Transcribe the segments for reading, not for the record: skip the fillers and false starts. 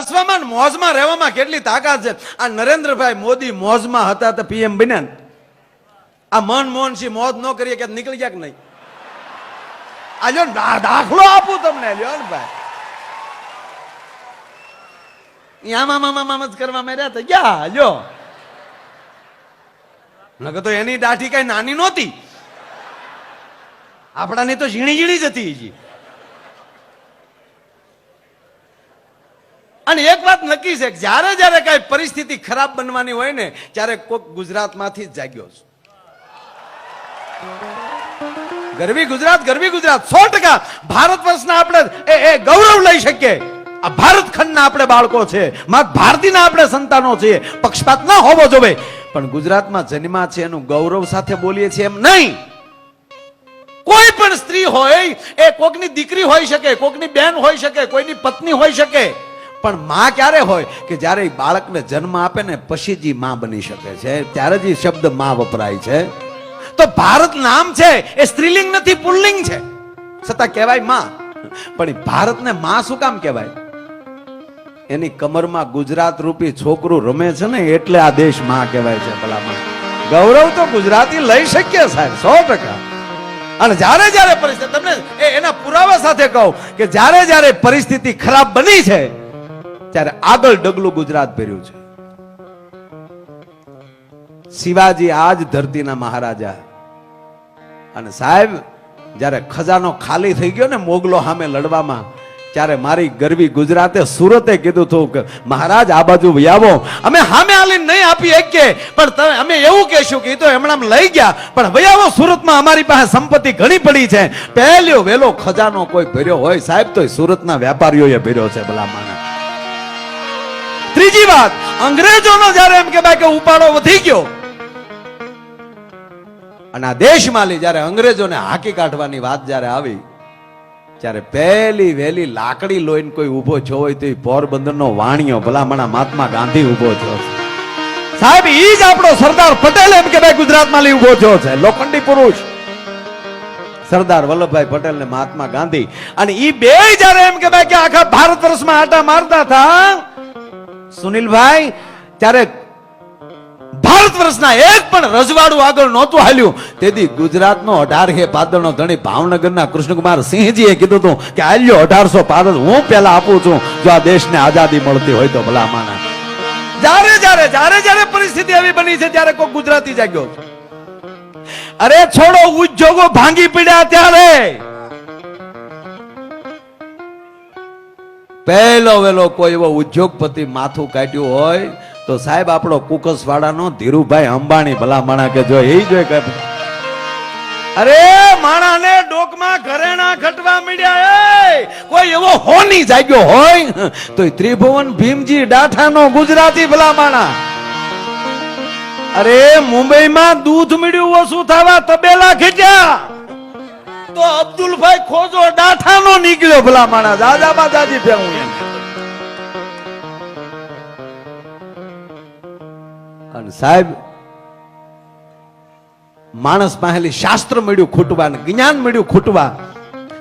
હસવામાં મોજમાં રહેવામાં કેટલી તાકાત છે. આ નરેન્દ્રભાઈ મોદી મોજમાં હતા તો પીએમ બન્યા ને. આ મનમોહનસિંહ મોજ ન કરીએ કે નીકળી ગયા કે નહીં? આ લ્યો ને દાખલો આપું તમને, લ્યો ને ભાઈ, આમ જ કરવા માંડ્યા હતા ગયા લ્યો. નકર તો એની દાઢી કઈ નાની નહોતી, આપણાની તો ઝીણી ઝીણી જ હતી. અને એક વાત નક્કી છે, જ્યારે જ્યારે કઈ પરિસ્થિતિ ખરાબ બનવાની હોય ને ત્યારે કોઈક ગુજરાતમાંથી જ જાગ્યો છે. ગરવી ગુજરાત, ગરવી ગુજરાત 100% ભારત વર્ષના આપણે એ ગૌરવ લઈ શકીએ. આ ભારત ખંડના આપણે બાળકો છે, મા ભારતીના આપણે સંતાનો છીએ. પક્ષપાત ના હોવો જોઈએ, પણ ગુજરાતમાં જન્મા છે એનું ગૌરવ સાથે બોલીએ છીએ એમ નહીં. કોઈ પણ સ્ત્રી હોય એ કોકની દીકરી હોઈ શકે, કોકની બેન હોઈ શકે, કોઈની પત્ની હોઈ શકે, પણ માં ક્યારે હોય કે જ્યારે બાળકને જન્મ આપે ને પછી જ માં બની શકે છે, ત્યારે જ શબ્દ માં વપરાય છે. તો ભારત નામ છે એ સ્ત્રીલિંગ નથી, પુલ્લિંગ છે, છતાં કહેવાય માં. પણ ભારતને માં શું કામ કહેવાય? એની કમરમાં ગુજરાત રૂપી છોકરું રમે છે ને એટલે આ દેશ માં કહેવાય છે. ભલામાં ગૌરવ તો ગુજરાતી લઈ શકીએ સાહેબ 100%. અને જ્યારે જ્યારે પરિસ્થિતિ, તમને એના પુરાવા સાથે કહું કે જ્યારે જ્યારે પરિસ્થિતિ ખરાબ બની છે ત્યારે આગળ ડગલું ગુજરાત ભર્યું છે. શિવાજી આજ ધરતીના મહારાજા. અને સાહેબ જ્યારે ખજાનો ખાલી થઈ ગયો ને મોગલો સામે લડવામાં, ત્યારે મારી ગરવી ગુજરાતે સુરતે કીધું હતું કે મહારાજ આ બાજુ આવો, અમે સામે આલીને નહીં આપી શકીએ, પણ અમે એવું કહેશું કે તો હમણાં લઈ ગયા, પણ વયાવો સુરતમાં અમારી પાસે સંપત્તિ ઘણી પડી છે. પહેલો વેલો ખજાનો કોઈ ભર્યો હોય સાહેબ તો સુરતના વેપારીઓએ ભર્યો છે. ભલા માના. ત્રીજી વાત, અંગ્રેજોનો જ્યારે એમ કે ભાઈ કે ઉપાડો વધી ગયો અને આ દેશમાં જ્યારે અંગ્રેજોને હાકી કાઢવાની વાત જ્યારે આવી, ત્યારે પહેલી વહેલી લાકડી લોહીને કોઈ ઉભો છો હોય તો પોરબંદરનો વાણિયો ભલામણા મહાત્મા ગાંધી ઉભો થયો છે સાહેબ. ઈ જ આપણો સરદાર પટેલ એમ કે ભાઈ ગુજરાતમાં લઈ ઉભો થયો છે, લોખંડી પુરુષ સરદાર વલ્લભભાઈ પટેલ ને મહાત્મા ગાંધી. અને ઈ બે જ્યારે એમ કે ભાઈ કે આખા ભારત વર્ષમાં આટા મારતા હતા સુનિલભાઈ, ત્યારે ભારત વર્ષના એક પણ રજવાડું આગળ નહોતું હાલ્યું. તેથી ગુજરાતનો 18 પાદરનો ધણી ભાવનગરના કૃષ્ણકુમાર સિંહજીએ કીધું હતું કે આલ્યો 1800 પાદર હું પેલા આપું છું જો આ દેશને આઝાદી મળતી હોય તો. ભલા માના. જ્યારે પરિસ્થિતિ એવી બની છે ત્યારે કોઈ ગુજરાતી જાગ્યો. અરે છોડો ઉદ્યોગો ભાંગી પડ્યા ત્યારે પહેલો વેલો કોઈ એવો ઉદ્યોગપતિ માથું કાઢ્યું હોય તો સાહેબ આપણો કુકસવાડાનો ધીરુભાઈ અંબાણી. ભલા માણા કે જો એ જોઈ કે અરે માણાને ડોકમાં ઘરેણા ઘટવા મળ્યા. કોઈ એવો હોની જાગ્યો હોય તો ત્રિભુવન ભીમજી ડાઠાનો ગુજરાતી. ભલા માણા. અરે મુંબઈમાં દૂધ મળ્યું ઓછું થવા તબેલા ખેંચ્યા તો અબ્દુલભાઈ ખોજો ડાઠાનો નીકળ્યો. ભલા માણા દાદામાં દાદી ફેવું એમ. અને સાહેબ માણસ પાસેલી શાસ્ત્ર મળ્યું ખૂટવા, જ્ઞાન મળ્યું ખૂટવા.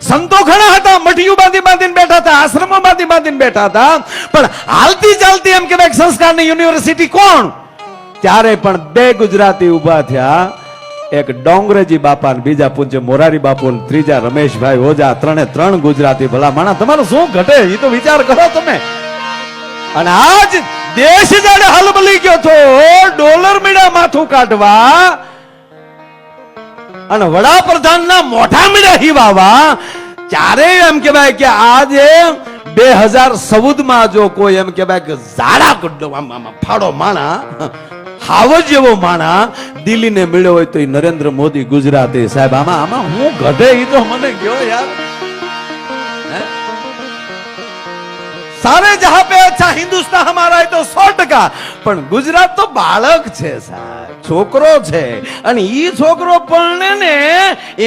સંતો ઘણા હતા, મઠિયું બાંધીને બેઠા હતા, આશ્રમો બાંધીને બેઠા હતા, પણ હાલતી ચાલતી એમ કહેવાય સંસ્કારની યુનિવર્સિટી કોણ? ત્યારે પણ બે ગુજરાતી ઉભા થયા, એક ડોંગરેજી બાપા ને બીજા પૂજ્ય મોરારી બાપુ, ત્રીજા રમેશભાઈ ઓઝા. ત્રણ ગુજરાતી. ભલા માણા તમારું શું ઘટે એ તો વિચાર કરો તમે. અને આજ દેશ જાણે હલબલી ગયો તો ડોલર મીડા માથું કાઢવા અને વડાપ્રધાનના મોઢા મીડા હિવાવા. ત્યારે એમ કહેવાય કે આજે 2014 જો કોઈ એમ કહેવાય કે ઝાડા ફાડો માણા હાવજ જેવો માણા દિલ્હીને મળ્યો હોય તો એ નરેન્દ્ર મોદી ગુજરાતી. સાહેબ આમાં હું ઘટે એ તો મને ગયો યાર. सारे जहां पे अच्छा हिंदुस्तान हमारा है तो 100%. પણ ગુજરાત તો બાળક છે સાહેબ, છોકરો છે. અને ઈ છોકરો પરણે ને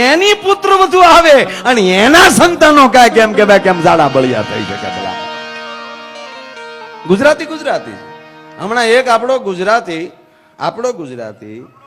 એની પુત્ર વધુ આવે અને એના સંતાનો કાંઈ કેમ કે ભાઈ કેમ ઝાડા બળિયા થઈ શકે. ભલા ગુજરાતી હમણાં એક આપણો ગુજરાતી